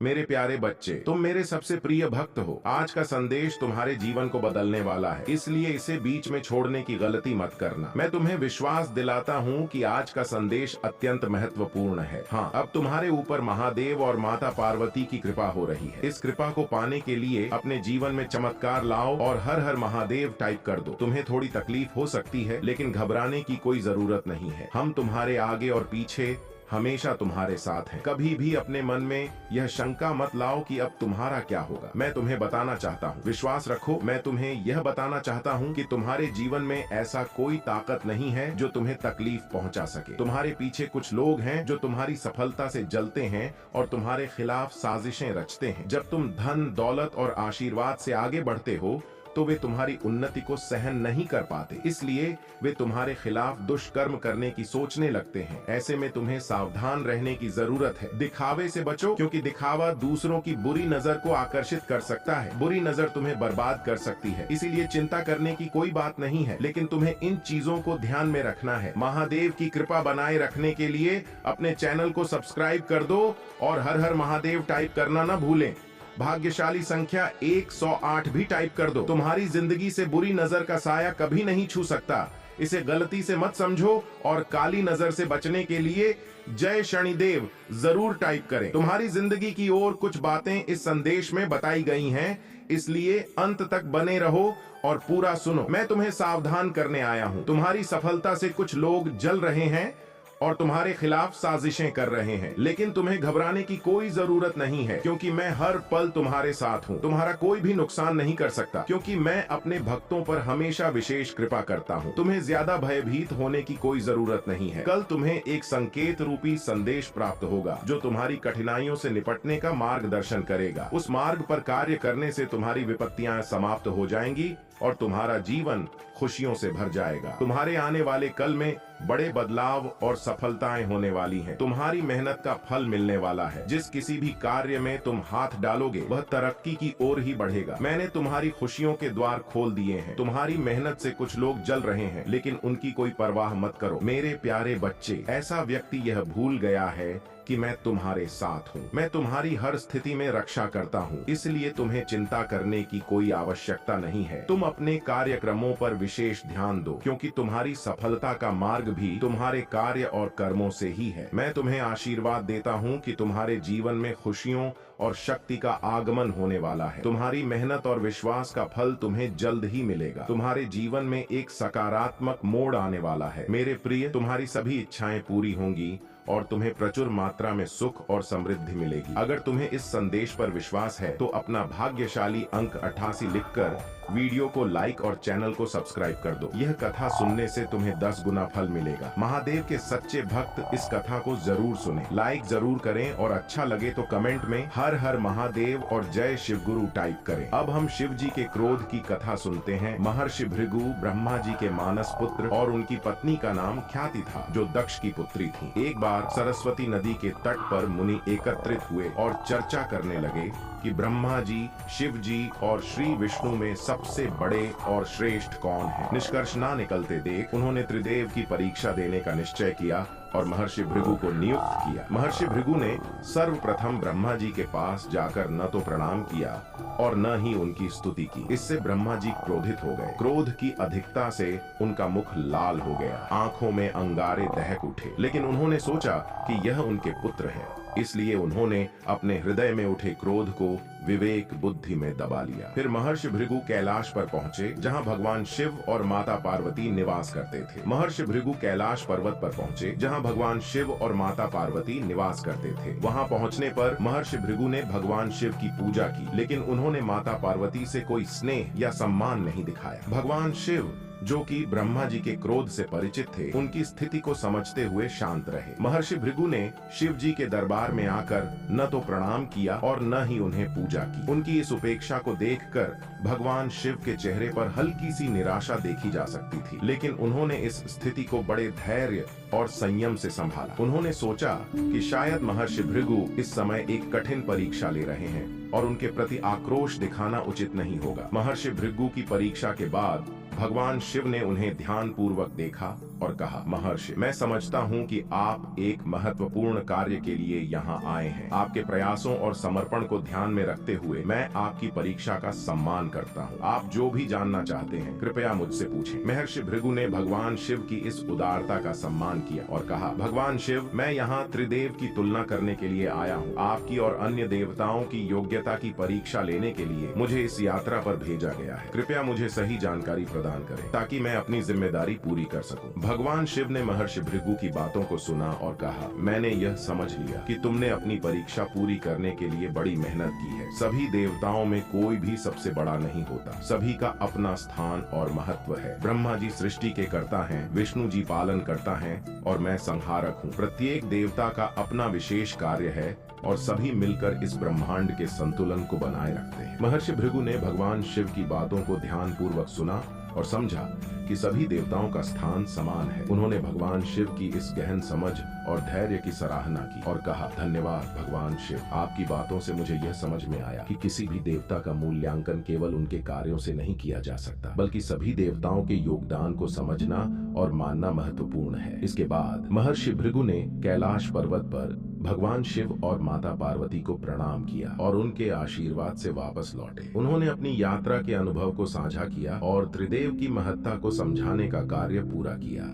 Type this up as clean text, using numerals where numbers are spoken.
मेरे प्यारे बच्चे, तुम मेरे सबसे प्रिय भक्त हो। आज का संदेश तुम्हारे जीवन को बदलने वाला है, इसलिए इसे बीच में छोड़ने की गलती मत करना। मैं तुम्हें विश्वास दिलाता हूँ कि आज का संदेश अत्यंत महत्वपूर्ण है। हाँ, अब तुम्हारे ऊपर महादेव और माता पार्वती की कृपा हो रही है। इस कृपा को पाने के लिए अपने जीवन में चमत्कार लाओ और हर हर महादेव टाइप कर दो। तुम्हें थोड़ी तकलीफ हो सकती है, लेकिन घबराने की कोई जरूरत नहीं है। हम तुम्हारे आगे और पीछे हमेशा तुम्हारे साथ हैं। कभी भी अपने मन में यह शंका मत लाओ कि अब तुम्हारा क्या होगा। मैं तुम्हें बताना चाहता हूँ, विश्वास रखो, मैं तुम्हें यह बताना चाहता हूँ कि तुम्हारे जीवन में ऐसा कोई ताकत नहीं है जो तुम्हें तकलीफ पहुंचा सके। तुम्हारे पीछे कुछ लोग हैं जो तुम्हारी सफलता से जलते हैं और तुम्हारे खिलाफ साजिशें रचते हैं। जब तुम धन, दौलत और आशीर्वाद से आगे बढ़ते हो तो वे तुम्हारी उन्नति को सहन नहीं कर पाते, इसलिए वे तुम्हारे खिलाफ दुष्कर्म करने की सोचने लगते हैं। ऐसे में तुम्हें सावधान रहने की जरूरत है। दिखावे से बचो, क्योंकि दिखावा दूसरों की बुरी नजर को आकर्षित कर सकता है। बुरी नजर तुम्हें बर्बाद कर सकती है, इसीलिए चिंता करने की कोई बात नहीं है, लेकिन तुम्हें इन चीजों को ध्यान में रखना है। महादेव की कृपा बनाए रखने के लिए अपने चैनल को सब्सक्राइब कर दो और हर हर महादेव टाइप करना न भूलें। भाग्यशाली संख्या 108 भी टाइप कर दो। तुम्हारी जिंदगी से बुरी नजर का साया कभी नहीं छू सकता। इसे गलती से मत समझो और काली नजर से बचने के लिए जय शनिदेव जरूर टाइप करें। तुम्हारी जिंदगी की ओर कुछ बातें इस संदेश में बताई गई हैं, इसलिए अंत तक बने रहो और पूरा सुनो। मैं तुम्हें सावधान करने आया हूं। तुम्हारी सफलता से कुछ लोग जल रहे हैं और तुम्हारे खिलाफ साजिशें कर रहे हैं, लेकिन तुम्हें घबराने की कोई जरूरत नहीं है, क्योंकि मैं हर पल तुम्हारे साथ हूँ। तुम्हारा कोई भी नुकसान नहीं कर सकता, क्योंकि मैं अपने भक्तों पर हमेशा विशेष कृपा करता हूँ। तुम्हें ज्यादा भयभीत होने की कोई जरूरत नहीं है। कल तुम्हें एक संकेत रूपी संदेश प्राप्त होगा जो तुम्हारी कठिनाइयों से निपटने का मार्गदर्शन करेगा। उस मार्ग पर कार्य करने से तुम्हारी विपत्तियां समाप्त हो जाएंगी और तुम्हारा जीवन खुशियों से भर जाएगा। तुम्हारे आने वाले कल में बड़े बदलाव और सफलताएं होने वाली हैं। तुम्हारी मेहनत का फल मिलने वाला है। जिस किसी भी कार्य में तुम हाथ डालोगे वह तरक्की की ओर ही बढ़ेगा। मैंने तुम्हारी खुशियों के द्वार खोल दिए हैं। तुम्हारी मेहनत से कुछ लोग जल रहे हैं, लेकिन उनकी कोई परवाह मत करो। मेरे प्यारे बच्चे, ऐसा व्यक्ति यह भूल गया है कि मैं तुम्हारे साथ हूँ। मैं तुम्हारी हर स्थिति में रक्षा करता हूँ, इसलिए तुम्हें चिंता करने की कोई आवश्यकता नहीं है। तुम अपने कार्यक्रमों पर विशेष ध्यान दो, क्योंकि तुम्हारी सफलता का मार्ग भी तुम्हारे कार्य और कर्मों से ही है। मैं तुम्हें आशीर्वाद देता हूँ कि तुम्हारे जीवन में खुशियों और शक्ति का आगमन होने वाला है। तुम्हारी मेहनत और विश्वास का फल तुम्हें जल्द ही मिलेगा। तुम्हारे जीवन में एक सकारात्मक मोड़ आने वाला है। मेरे प्रिय, तुम्हारी सभी इच्छाएं पूरी होंगी और तुम्हें प्रचुर मात्रा में सुख और समृद्धि मिलेगी। अगर तुम्हें इस संदेश पर विश्वास है तो अपना भाग्यशाली अंक 88 लिखकर वीडियो को लाइक और चैनल को सब्सक्राइब कर दो। यह कथा सुनने से तुम्हें 10 गुना फल मिलेगा। महादेव के सच्चे भक्त इस कथा को जरूर सुने, लाइक जरूर करें और अच्छा लगे तो कमेंट में हर हर महादेव और जय शिव गुरु टाइप करें। अब हम शिव जी के क्रोध की कथा सुनते हैं। महर्षि भृगु ब्रह्मा जी के मानस पुत्र और उनकी पत्नी का नाम ख्याति था, जो दक्ष की पुत्री थी। एक बार सरस्वती नदी के तट पर मुनि एकत्रित हुए और चर्चा करने लगे कि ब्रह्मा जी, शिव जी और श्री विष्णु में सबसे बड़े और श्रेष्ठ कौन है। निष्कर्ष ना निकलते देख उन्होंने त्रिदेव की परीक्षा देने का निश्चय किया और महर्षि भृगु को नियुक्त किया। महर्षि भृगु ने सर्वप्रथम ब्रह्मा जी के पास जाकर न तो प्रणाम किया और न ही उनकी स्तुति की। इससे ब्रह्मा जी क्रोधित हो गए। क्रोध की अधिकता से उनका मुख लाल हो गया, आंखों में अंगारे दहक उठे। लेकिन उन्होंने सोचा कि यह उनके पुत्र है, इसलिए उन्होंने अपने हृदय में उठे क्रोध को विवेक बुद्धि में दबा लिया। फिर महर्षि भृगु कैलाश पर पहुंचे, जहां भगवान शिव और माता पार्वती निवास करते थे। महर्षि भृगु कैलाश पर्वत पर पहुंचे, जहां भगवान शिव और माता पार्वती निवास करते थे। वहां पहुंचने पर महर्षि भृगु ने भगवान शिव की पूजा की, लेकिन उन्होंने माता पार्वती से कोई स्नेह या सम्मान नहीं दिखाया। भगवान शिव, जो कि ब्रह्मा जी के क्रोध से परिचित थे, उनकी स्थिति को समझते हुए शांत रहे। महर्षि भृगु ने शिव जी के दरबार में आकर न तो प्रणाम किया और न ही उन्हें पूजा की। उनकी इस उपेक्षा को देखकर भगवान शिव के चेहरे पर हल्की सी निराशा देखी जा सकती थी, लेकिन उन्होंने इस स्थिति को बड़े धैर्य और संयम से संभाला। उन्होंने सोचा कि शायद महर्षि भृगु इस समय एक कठिन परीक्षा ले रहे हैं और उनके प्रति आक्रोश दिखाना उचित नहीं होगा। महर्षि भृगु की परीक्षा के बाद भगवान शिव ने उन्हें ध्यान पूर्वक देखा और कहा, महर्षि, मैं समझता हूँ कि आप एक महत्वपूर्ण कार्य के लिए यहाँ आए हैं। आपके प्रयासों और समर्पण को ध्यान में रखते हुए मैं आपकी परीक्षा का सम्मान करता हूँ। आप जो भी जानना चाहते हैं कृपया मुझसे पूछें। महर्षि भृगु ने भगवान शिव की इस उदारता का सम्मान किया और कहा, भगवान शिव, मैं यहाँ त्रिदेव की तुलना करने के लिए आया हूँ। आपकी और अन्य देवताओं की योग्यता की परीक्षा लेने के लिए मुझे इस यात्रा पर भेजा गया है। कृपया मुझे सही जानकारी प्रदान करें ताकि मैं अपनी जिम्मेदारी पूरी कर सकूं। भगवान शिव ने महर्षि भृगु की बातों को सुना और कहा, मैंने यह समझ लिया कि तुमने अपनी परीक्षा पूरी करने के लिए बड़ी मेहनत की है। सभी देवताओं में कोई भी सबसे बड़ा नहीं होता। सभी का अपना स्थान और महत्व है। ब्रह्मा जी सृष्टि के कर्ता हैं, विष्णु जी पालन करता है और मैं संहारक हूँ। प्रत्येक देवता का अपना विशेष कार्य है और सभी मिलकर इस ब्रह्मांड के संतुलन को बनाए रखते हैं। महर्षि भृगु ने भगवान शिव की बातों को ध्यान पूर्वक सुना और समझा कि सभी देवताओं का स्थान समान है। उन्होंने भगवान शिव की इस गहन समझ और धैर्य की सराहना की और कहा, धन्यवाद भगवान शिव, आपकी बातों से मुझे यह समझ में आया कि किसी भी देवता का मूल्यांकन केवल उनके कार्यों से नहीं किया जा सकता, बल्कि सभी देवताओं के योगदान को समझना और मानना महत्वपूर्ण है। इसके बाद महर्षि भृगु ने कैलाश पर्वत पर भगवान शिव और माता पार्वती को प्रणाम किया और उनके आशीर्वाद से वापस लौटे। उन्होंने अपनी यात्रा के अनुभव को साझा किया और त्रिदेव की महत्ता को समझाने का कार्य पूरा किया।